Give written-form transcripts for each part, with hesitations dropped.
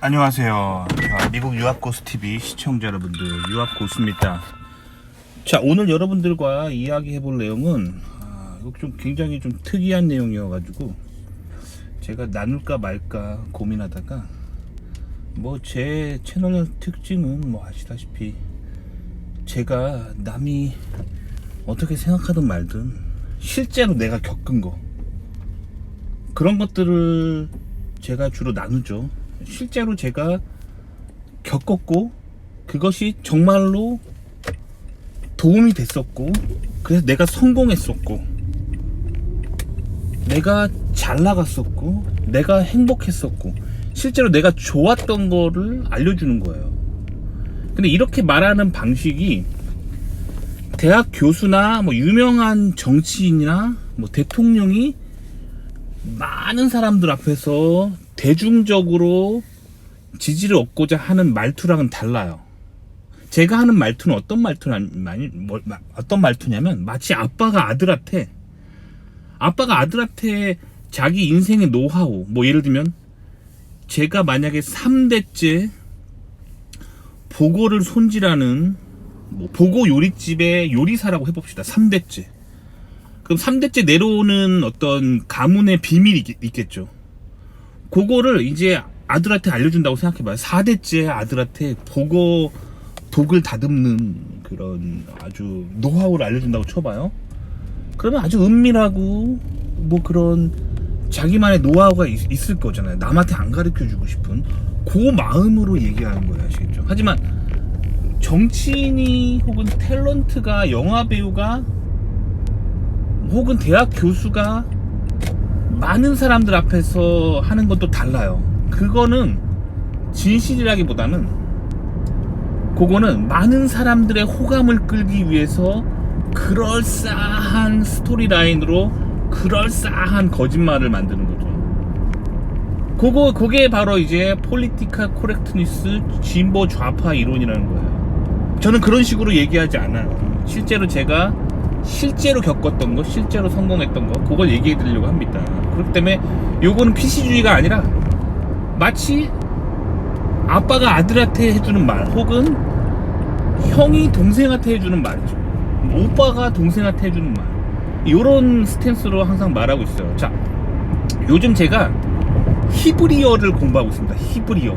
안녕하세요. 미국 유학고수TV 시청자 여러분들, 유학고수입니다. 자, 오늘 여러분들과 이야기해볼 내용은 이거 좀 굉장히 좀 특이한 내용이어가지고 제가 나눌까 말까 고민하다가 제 채널의 특징은 아시다시피 제가 남이 어떻게 생각하든 말든 실제로 내가 겪은 거 그런 것들을 제가 주로 나누죠. 실제로 제가 겪었고 그것이 정말로 도움이 됐었고 그래서 내가 성공했었고 내가 잘 나갔었고 내가 행복했었고 실제로 내가 좋았던 거를 알려주는 거예요. 근데 이렇게 말하는 방식이 대학 교수나 유명한 정치인이나 대통령이 많은 사람들 앞에서 대중적으로 지지를 얻고자 하는 말투랑은 달라요. 제가 하는 말투는 어떤 말투냐면 마치 아빠가 아들한테 자기 인생의 노하우, 예를 들면 제가 만약에 3대째 보고를 손질하는 보고 요리집의 요리사라고 해봅시다. 3대째. 그럼 3대째 내려오는 어떤 가문의 비밀이 있겠죠. 그거를 이제 아들한테 알려준다고 생각해봐요. 4대째 아들한테 독을 다듬는 그런 아주 노하우를 알려준다고 쳐봐요. 그러면 아주 은밀하고 그런 자기만의 노하우가 있을 거잖아요. 남한테 안 가르쳐주고 싶은 그 마음으로 얘기하는 거예요. 아시겠죠? 하지만 정치인이 혹은 탤런트가 영화배우가 혹은 대학 교수가 많은 사람들 앞에서 하는 건 또 달라요. 그거는 진실이라기보다는 그거는 많은 사람들의 호감을 끌기 위해서 그럴싸한 스토리라인으로 그럴싸한 거짓말을 만드는 거죠. 그게 바로 이제 폴리티컬 코렉트니스 진보 좌파 이론이라는 거예요. 저는 그런 식으로 얘기하지 않아요. 실제로 겪었던 거, 실제로 성공했던 거, 그걸 얘기해 드리려고 합니다. 그렇기 때문에 요거는 PC주의가 아니라 마치 아빠가 아들한테 해주는 말 혹은 형이 동생한테 해주는 말이죠. 오빠가 동생한테 해주는 말, 요런 스탠스로 항상 말하고 있어요. 자, 요즘 제가 히브리어를 공부하고 있습니다. 히브리어.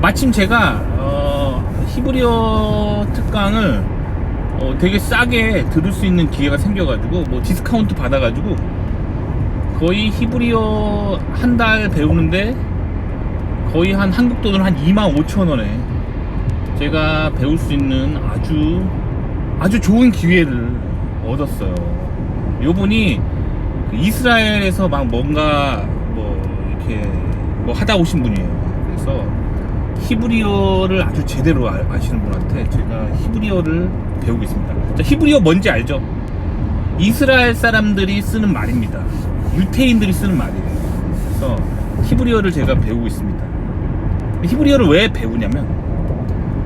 마침 제가 히브리어 특강을 되게 싸게 들을 수 있는 기회가 생겨가지고 디스카운트 받아가지고 거의 히브리어 한 달 배우는데 거의 한국 돈으로 한 25,000원에 제가 배울 수 있는 아주 좋은 기회를 얻었어요. 요분이 이스라엘에서 뭔가 이렇게 하다 오신 분이에요. 그래서 히브리어를 아주 제대로 아시는 분한테 제가 히브리어를 배우고 있습니다. 자, 히브리어 뭔지 알죠? 이스라엘 사람들이 쓰는 말입니다. 유태인들이 쓰는 말이에요. 그래서 히브리어를 제가 배우고 있습니다. 히브리어를 왜 배우냐면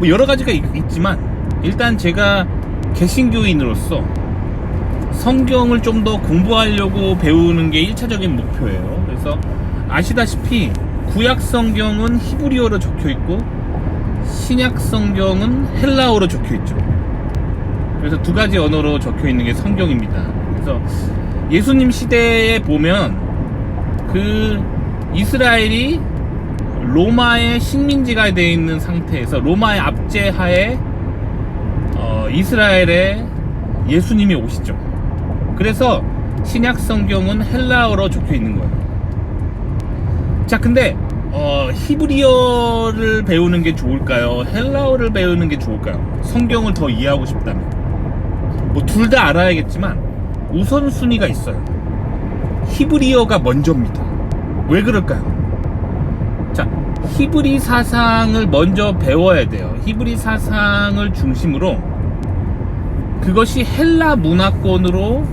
여러 가지가 있지만 일단 제가 개신교인으로서 성경을 좀 더 공부하려고 배우는 게 1차적인 목표예요. 그래서 아시다시피 구약 성경은 히브리어로 적혀 있고 신약 성경은 헬라어로 적혀 있죠. 그래서 두 가지 언어로 적혀 있는 게 성경입니다. 그래서 예수님 시대에 보면 그 이스라엘이 로마의 식민지가 되어 있는 상태에서 로마의 압제하에 이스라엘에 예수님이 오시죠. 그래서 신약 성경은 헬라어로 적혀 있는 거예요. 자, 근데 히브리어를 배우는 게 좋을까요? 헬라어를 배우는 게 좋을까요? 성경을 더 이해하고 싶다면 둘 다 알아야겠지만 우선순위가 있어요. 히브리어가 먼저입니다. 왜 그럴까요? 자, 히브리 사상을 먼저 배워야 돼요. 히브리 사상을 중심으로 그것이 헬라 문화권으로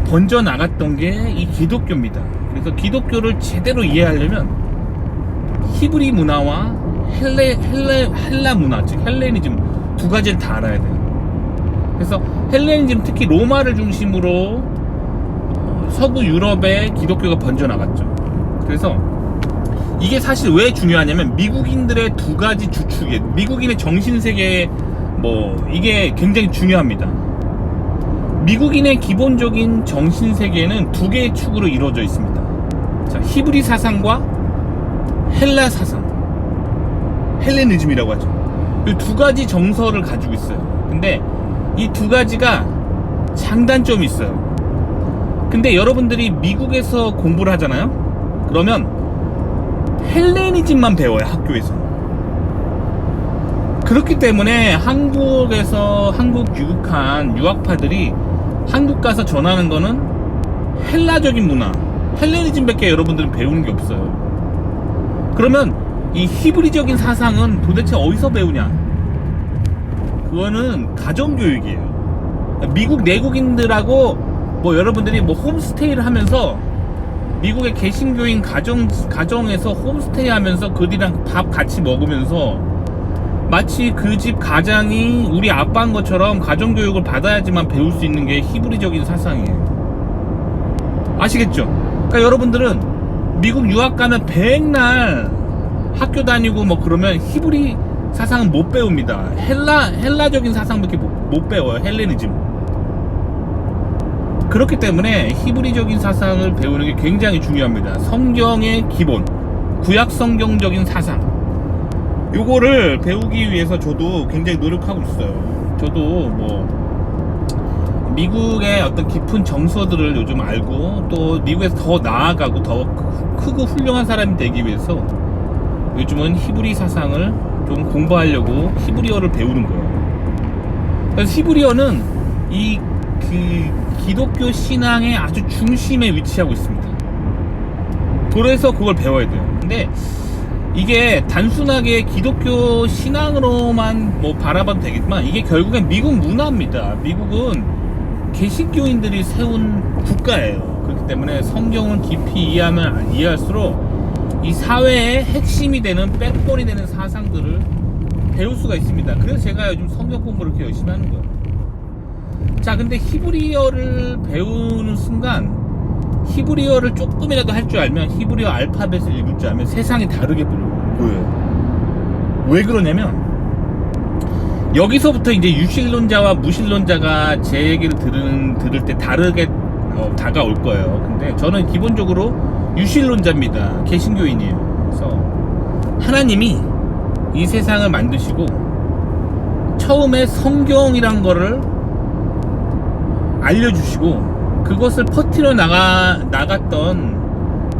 번져나갔던 게 이 기독교입니다. 그래서 기독교를 제대로 이해하려면 히브리 문화와 헬라 문화, 즉 헬레니즘 두 가지를 다 알아야 돼요. 그래서 헬레니즘, 특히 로마를 중심으로 서구 유럽에 기독교가 번져나갔죠. 그래서 이게 사실 왜 중요하냐면 미국인들의 두 가지 주축에 미국인의 정신세계 이게 굉장히 중요합니다. 미국인의 기본적인 정신세계는 두 개의 축으로 이루어져 있습니다. 자, 히브리 사상과 헬라 사상, 헬레니즘이라고 하죠. 이 두 가지 정서를 가지고 있어요. 근데 이 두 가지가 장단점이 있어요. 근데 여러분들이 미국에서 공부를 하잖아요. 그러면 헬레니즘만 배워요, 학교에서. 그렇기 때문에 한국에서 한국 귀국한 유학파들이 한국 가서 전하는 거는 헬라적인 문화, 헬레니즘밖에 여러분들은 배우는 게 없어요. 그러면 이 히브리적인 사상은 도대체 어디서 배우냐? 그거는 가정교육이에요. 미국 내국인들하고 여러분들이 홈스테이를 하면서 미국의 개신교인 가정에서 홈스테이 하면서 그들이랑 밥 같이 먹으면서 마치 그 집 가장이 우리 아빠인 것처럼 가정교육을 받아야지만 배울 수 있는 게 히브리적인 사상이에요. 아시겠죠? 그러니까 여러분들은 미국 유학 가면 백날 학교 다니고 그러면 히브리 사상은 못 배웁니다. 헬라적인 사상밖에 못 배워요. 헬레니즘. 그렇기 때문에 히브리적인 사상을 배우는 게 굉장히 중요합니다. 성경의 기본, 구약 성경적인 사상, 요거를 배우기 위해서 저도 굉장히 노력하고 있어요. 저도 미국의 어떤 깊은 정서들을 요즘 알고 또 미국에서 더 나아가고 더 크고 훌륭한 사람이 되기 위해서 요즘은 히브리 사상을 좀 공부하려고 히브리어를 배우는 거예요. 그래서 히브리어는 기독교 신앙의 아주 중심에 위치하고 있습니다. 그래서 그걸 배워야 돼요. 근데 이게 단순하게 기독교 신앙으로만 바라봐도 되겠지만 이게 결국엔 미국 문화입니다. 미국은 개신교인들이 세운 국가예요. 그렇기 때문에 성경을 깊이 이해하면 이해할수록 이 사회의 핵심이 되는 백본이 되는 사상들을 배울 수가 있습니다. 그래서 제가 요즘 성경 공부를 이렇게 열심히 하는 거예요. 자, 근데 히브리어를 배우는 순간 히브리어를 조금이라도 할 줄 알면 히브리어 알파벳을 읽을 줄 알면 세상이 다르게 보여요. 왜 그러냐면 여기서부터 이제 유실론자와 무실론자가 제 얘기를 들을 때 다르게 다가올 거예요. 근데 저는 기본적으로 유실론자입니다. 개신교인이에요. 그래서 하나님이 이 세상을 만드시고 처음에 성경이란 거를 알려주시고 그것을 퍼뜨려 나갔던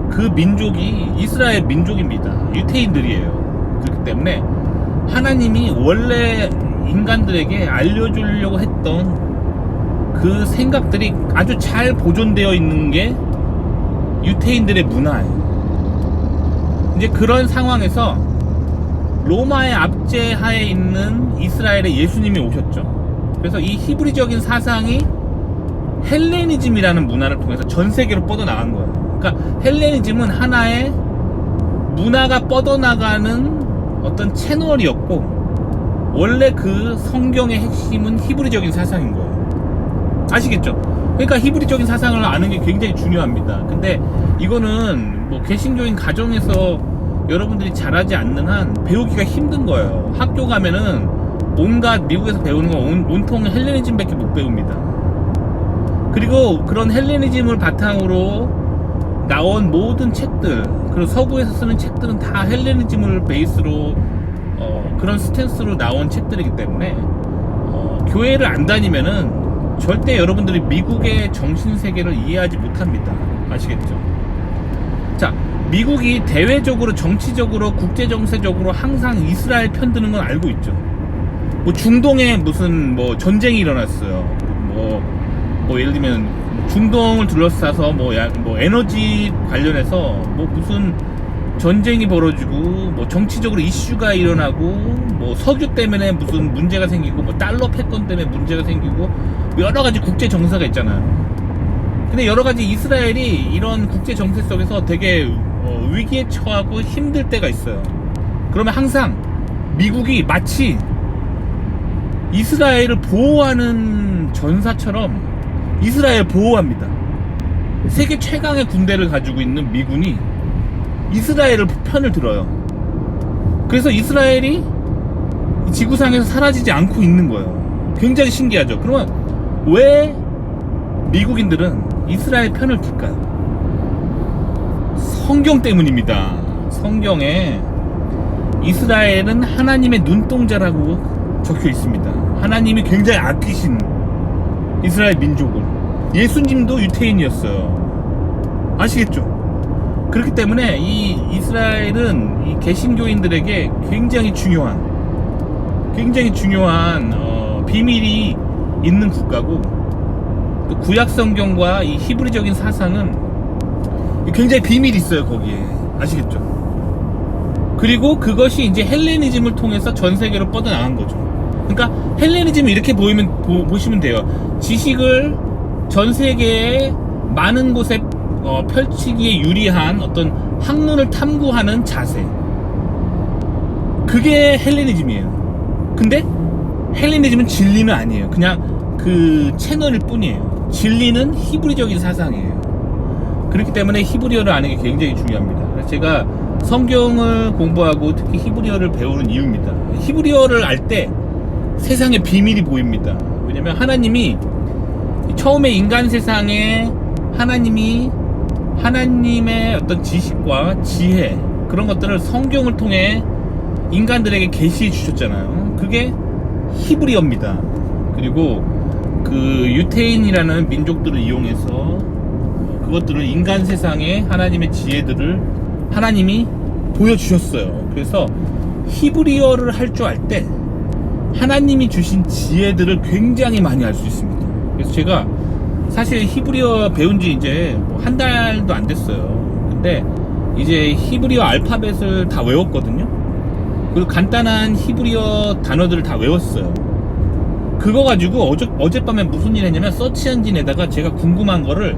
그 민족이 이스라엘 민족입니다. 유태인들이에요. 그렇기 때문에 하나님이 원래 인간들에게 알려주려고 했던 그 생각들이 아주 잘 보존되어 있는 게 유태인들의 문화예요. 이제 그런 상황에서 로마의 압제하에 있는 이스라엘에 예수님이 오셨죠. 그래서 이 히브리적인 사상이 헬레니즘이라는 문화를 통해서 전 세계로 뻗어나간 거예요. 그러니까 헬레니즘은 하나의 문화가 뻗어나가는 어떤 채널이었고 원래 그 성경의 핵심은 히브리적인 사상인 거예요. 아시겠죠? 그러니까 히브리적인 사상을 아는 게 굉장히 중요합니다. 근데 이거는 개신교인 가정에서 여러분들이 잘하지 않는 한 배우기가 힘든 거예요. 학교 가면은 온갖 미국에서 배우는 건 온통 헬레니즘밖에 못 배웁니다. 그리고 그런 헬레니즘을 바탕으로 나온 모든 책들, 그리고 서구에서 쓰는 책들은 다 헬레니즘을 베이스로 그런 스탠스로 나온 책들이기 때문에 교회를 안 다니면은 절대 여러분들이 미국의 정신세계를 이해하지 못합니다. 아시겠죠? 자, 미국이 대외적으로 정치적으로 국제정세적으로 항상 이스라엘 편드는 건 알고 있죠. 중동에 무슨 전쟁이 일어났어요. 예를 들면 중동을 둘러싸서 에너지 관련해서 무슨 전쟁이 벌어지고 정치적으로 이슈가 일어나고 석유 때문에 무슨 문제가 생기고 달러 패권 때문에 문제가 생기고 여러 가지 국제 정세가 있잖아요. 근데 여러 가지 이스라엘이 이런 국제 정세 속에서 되게 위기에 처하고 힘들 때가 있어요. 그러면 항상 미국이 마치 이스라엘을 보호하는 전사처럼 이스라엘 보호합니다. 세계 최강의 군대를 가지고 있는 미군이 이스라엘을 편을 들어요. 그래서 이스라엘이 지구상에서 사라지지 않고 있는 거예요. 굉장히 신기하죠. 그러면 왜 미국인들은 이스라엘 편을 들까요? 성경 때문입니다. 성경에 이스라엘은 하나님의 눈동자라고 적혀 있습니다. 하나님이 굉장히 아끼신 이스라엘 민족을. 예수님도 유태인이었어요. 아시겠죠? 그렇기 때문에 이 이스라엘은 이 개신교인들에게 굉장히 중요한 비밀이 있는 국가고, 또 구약 성경과 이 히브리적인 사상은 굉장히 비밀이 있어요. 거기에. 아시겠죠? 그리고 그것이 이제 헬레니즘을 통해서 전 세계로 뻗어나간 거죠. 그러니까 헬레니즘을 이렇게 보시면 돼요. 지식을 전 세계에 많은 곳에 펼치기에 유리한 어떤 학문을 탐구하는 자세, 그게 헬레니즘이에요. 근데 헬레니즘은 진리는 아니에요. 그냥 그 채널일 뿐이에요. 진리는 히브리적인 사상이에요. 그렇기 때문에 히브리어를 아는 게 굉장히 중요합니다. 그래서 제가 성경을 공부하고 특히 히브리어를 배우는 이유입니다. 히브리어를 알 때 세상의 비밀이 보입니다. 왜냐면 하나님이 처음에 인간 세상에 하나님의 어떤 지식과 지혜, 그런 것들을 성경을 통해 인간들에게 계시해 주셨잖아요. 그게 히브리어입니다. 그리고 그 유태인이라는 민족들을 이용해서 그것들을 인간 세상에 하나님의 지혜들을 하나님이 보여주셨어요. 그래서 히브리어를 할 줄 알 때 하나님이 주신 지혜들을 굉장히 많이 알 수 있습니다. 그래서 제가 사실 히브리어 배운 지 이제 한 달도 안 됐어요. 근데 이제 히브리어 알파벳을 다 외웠거든요. 그리고 간단한 히브리어 단어들을 다 외웠어요. 그거 가지고 어젯밤에 무슨 일 했냐면 서치 엔진에다가 제가 궁금한 거를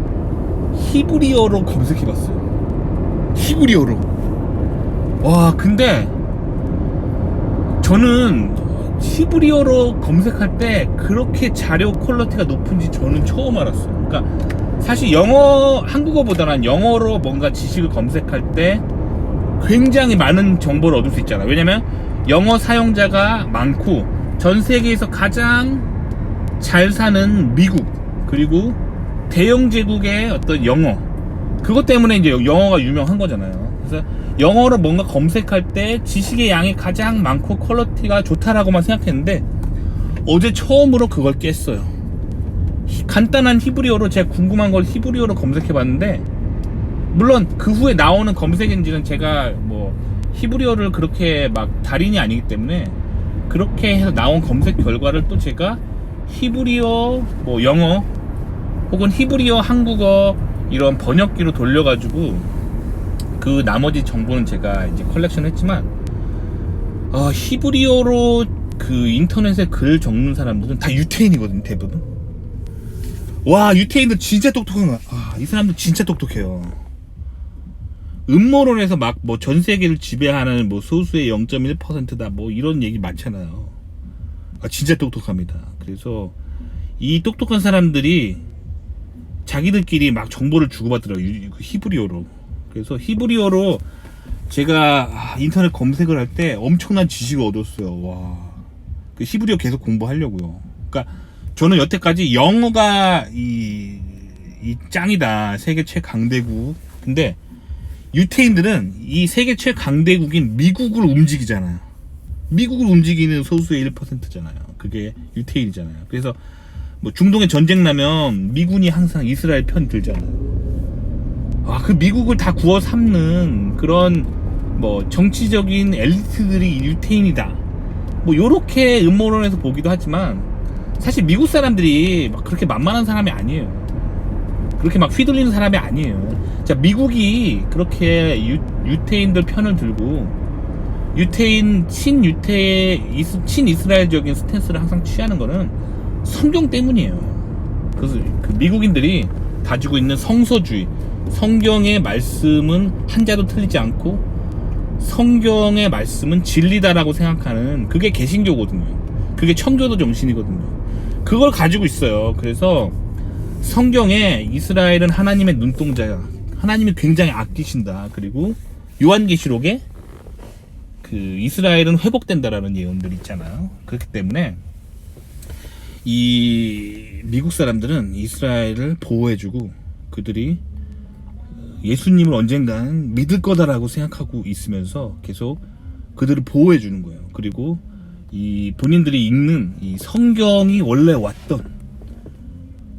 히브리어로 검색해 봤어요. 히브리어로. 와, 근데 저는 히브리어로 검색할 때 그렇게 자료 퀄리티가 높은지 저는 처음 알았어요. 그러니까 사실 한국어보다는 영어로 뭔가 지식을 검색할 때 굉장히 많은 정보를 얻을 수 있잖아요. 왜냐면 영어 사용자가 많고 전 세계에서 가장 잘 사는 미국, 그리고 대영 제국의 어떤 영어, 그것 때문에 이제 영어가 유명한 거잖아요. 그래서 영어로 뭔가 검색할 때 지식의 양이 가장 많고 퀄리티가 좋다라고만 생각했는데 어제 처음으로 그걸 깼어요. 간단한 히브리어로 제가 궁금한 걸 히브리어로 검색해 봤는데, 물론 그 후에 나오는 검색 엔진은 제가 뭐 히브리어를 그렇게 막 달인이 아니기 때문에 그렇게 해서 나온 검색 결과를 또 제가 히브리어 뭐 영어 혹은 히브리어 한국어 이런 번역기로 돌려가지고 그 나머지 정보는 제가 이제 컬렉션 했지만, 히브리어로 그 인터넷에 글 적는 사람들은 다 유태인이거든요, 대부분. 와, 유태인들 진짜 똑똑한 거야. 이 사람들 진짜 똑똑해요. 음모론에서 막 뭐 전 세계를 지배하는 뭐 소수의 0.1%다 뭐 이런 얘기 많잖아요. 진짜 똑똑합니다. 그래서 이 똑똑한 사람들이 자기들끼리 막 정보를 주고받더라고요, 히브리어로. 그래서 히브리어로 제가 인터넷 검색을 할 때 엄청난 지식을 얻었어요. 와, 그 히브리어 계속 공부하려고요. 그러니까 저는 여태까지 영어가 이 짱이다, 세계 최강대국. 근데 유태인들은 이 세계 최강대국인 미국을 움직이잖아요. 미국을 움직이는 소수의 1%잖아요. 그게 유태인이잖아요. 그래서 뭐 중동에 전쟁 나면 미군이 항상 이스라엘 편 들잖아요. 그 미국을 다 구워 삼는 그런 뭐 정치적인 엘리트들이 유태인이다, 뭐 요렇게 음모론에서 보기도 하지만 사실 미국 사람들이 막 그렇게 만만한 사람이 아니에요. 그렇게 막 휘둘리는 사람이 아니에요. 자, 미국이 그렇게 유태인들 편을 들고 친이스라엘적인 스탠스를 항상 취하는 거는 성경 때문이에요. 그래서 그 미국인들이 가지고 있는 성서주의, 성경의 말씀은 한자도 틀리지 않고 성경의 말씀은 진리다라고 생각하는, 그게 개신교거든요. 그게 청교도 정신이거든요. 그걸 가지고 있어요. 그래서 성경에 이스라엘은 하나님의 눈동자야, 하나님이 굉장히 아끼신다, 그리고 요한계시록에 그 이스라엘은 회복된다라는 예언들 있잖아요. 그렇기 때문에 이 미국 사람들은 이스라엘을 보호해주고 그들이 예수님을 언젠간 믿을 거다라고 생각하고 있으면서 계속 그들을 보호해주는 거예요. 그리고 이 본인들이 읽는 이 성경이 원래 왔던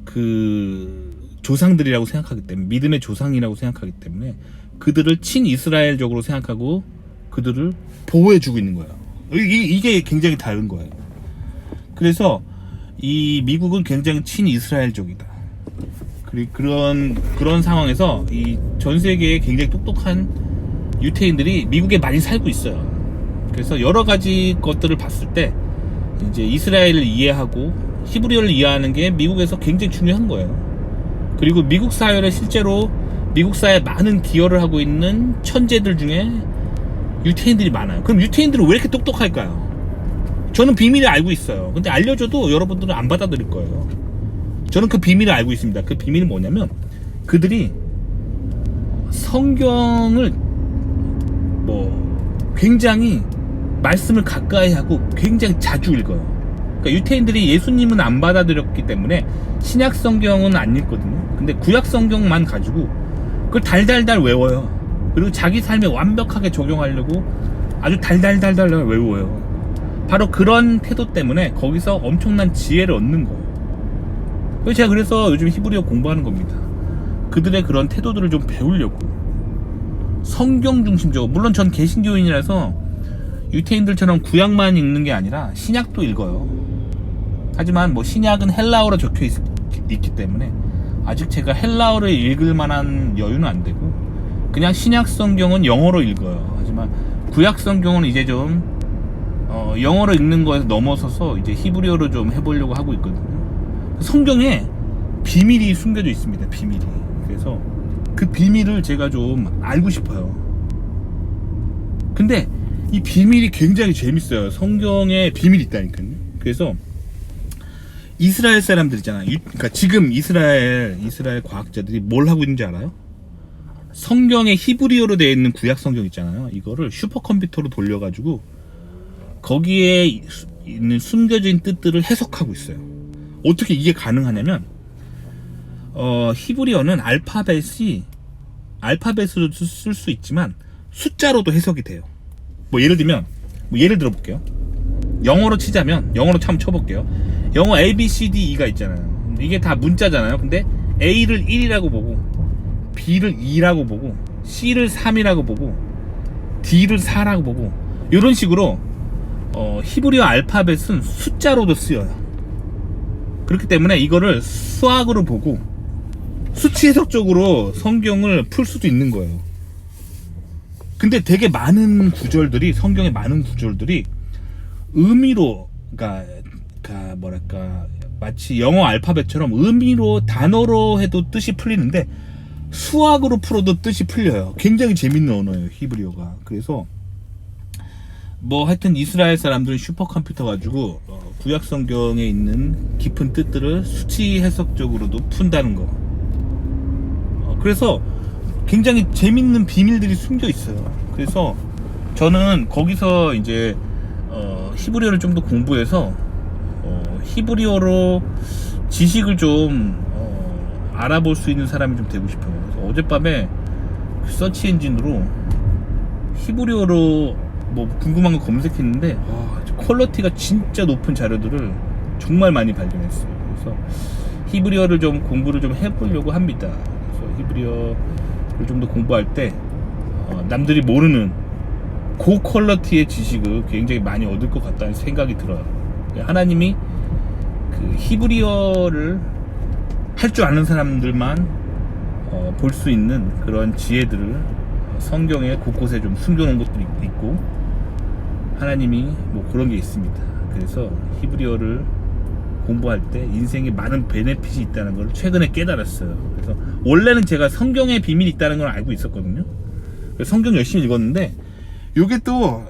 그 조상들이라고 생각하기 때문에, 믿음의 조상이라고 생각하기 때문에 그들을 친이스라엘적으로 생각하고 그들을 보호해주고 있는 거예요. 이게 굉장히 다른 거예요. 그래서 이 미국은 굉장히 친이스라엘적이다. 그리고 그런 상황에서 이 전 세계에 굉장히 똑똑한 유태인들이 미국에 많이 살고 있어요. 그래서 여러 가지 것들을 봤을 때 이제 이스라엘을 이해하고 히브리어를 이해하는 게 미국에서 굉장히 중요한 거예요. 그리고 미국 사회를 실제로 미국 사회에 많은 기여를 하고 있는 천재들 중에 유태인들이 많아요. 그럼 유태인들은 왜 이렇게 똑똑할까요? 저는 비밀을 알고 있어요. 근데 알려줘도 여러분들은 안 받아들일 거예요. 저는 그 비밀을 알고 있습니다. 그 비밀은 뭐냐면 그들이 성경을 굉장히 말씀을 가까이 하고 굉장히 자주 읽어요. 그러니까 유태인들이 예수님은 안 받아들였기 때문에 신약 성경은 안 읽거든요. 근데 구약 성경만 가지고 그걸 달달달 외워요. 그리고 자기 삶에 완벽하게 적용하려고 아주 달달달달 외워요. 바로 그런 태도 때문에 거기서 엄청난 지혜를 얻는 거예요. 제가 그래서 요즘 히브리어 공부하는 겁니다. 그들의 그런 태도들을 좀 배우려고. 성경 중심적으로. 물론 전 개신교인이라서 유태인들처럼 구약만 읽는 게 아니라 신약도 읽어요. 하지만 신약은 헬라어로 적혀 있기 때문에 아직 제가 헬라어를 읽을 만한 여유는 안 되고 그냥 신약 성경은 영어로 읽어요. 하지만 구약 성경은 이제 좀 영어로 읽는 거에서 넘어서서 이제 히브리어로 좀 해보려고 하고 있거든요. 성경에 비밀이 숨겨져 있습니다. 비밀이. 그래서 그 비밀을 제가 좀 알고 싶어요. 근데 이 비밀이 굉장히 재밌어요. 성경에 비밀이 있다니까요. 그래서 이스라엘 사람들 있잖아요. 그러니까 지금 이스라엘 과학자들이 뭘 하고 있는지 알아요? 성경에 히브리어로 되어 있는 구약 성경 있잖아요. 이거를 슈퍼컴퓨터로 돌려가지고 거기에 있는 숨겨진 뜻들을 해석하고 있어요. 어떻게 이게 가능하냐면 히브리어는 알파벳으로 쓸 수 있지만 숫자로도 해석이 돼요. 예를 들어볼게요. 영어로 치자면 영어로 한번 쳐볼게요. 영어 A, B, C, D, E가 있잖아요. 이게 다 문자잖아요. 근데 A를 1이라고 보고 B를 2라고 보고 C를 3이라고 보고 D를 4라고 보고 이런 식으로 히브리어 알파벳은 숫자로도 쓰여요. 그렇기 때문에 이거를 수학으로 보고 수치 해석적으로 성경을 풀 수도 있는 거예요. 근데 되게 많은 구절들이, 성경의 많은 구절들이 의미로, 마치 영어 알파벳처럼 의미로, 단어로 해도 뜻이 풀리는데 수학으로 풀어도 뜻이 풀려요. 굉장히 재밌는 언어예요, 히브리어가. 그래서 하여튼 이스라엘 사람들은 슈퍼컴퓨터 가지고 구약 성경에 있는 깊은 뜻들을 수치 해석적으로도 푼다는 거. 그래서 굉장히 재밌는 비밀들이 숨겨 있어요. 그래서 저는 거기서 이제 히브리어를 좀 더 공부해서 히브리어로 지식을 좀 알아볼 수 있는 사람이 좀 되고 싶어요. 그래서 어젯밤에 서치 엔진으로 히브리어로 궁금한 거 검색했는데 퀄리티가 진짜 높은 자료들을 정말 많이 발견했어요. 그래서 히브리어를 좀 공부를 좀 해보려고 합니다. 그래서 히브리어를 좀 더 공부할 때 남들이 모르는 고퀄리티의 지식을 굉장히 많이 얻을 것 같다는 생각이 들어요. 하나님이 그 히브리어를 할 줄 아는 사람들만 볼 수 있는 그런 지혜들을 성경에 곳곳에 좀 숨겨놓은 것도 있고 하나님이 그런 게 있습니다. 그래서 히브리어를 공부할 때 인생에 많은 베네핏이 있다는 걸 최근에 깨달았어요. 그래서 원래는 제가 성경에 비밀이 있다는 걸 알고 있었거든요. 그래서 성경 열심히 읽었는데 요게 또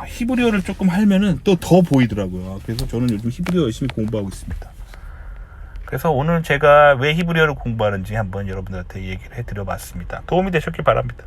히브리어를 조금 하면은 또 더 보이더라고요. 그래서 저는 요즘 히브리어 열심히 공부하고 있습니다. 그래서 오늘 제가 왜 히브리어를 공부하는지 한번 여러분들한테 얘기를 해드려 봤습니다. 도움이 되셨길 바랍니다.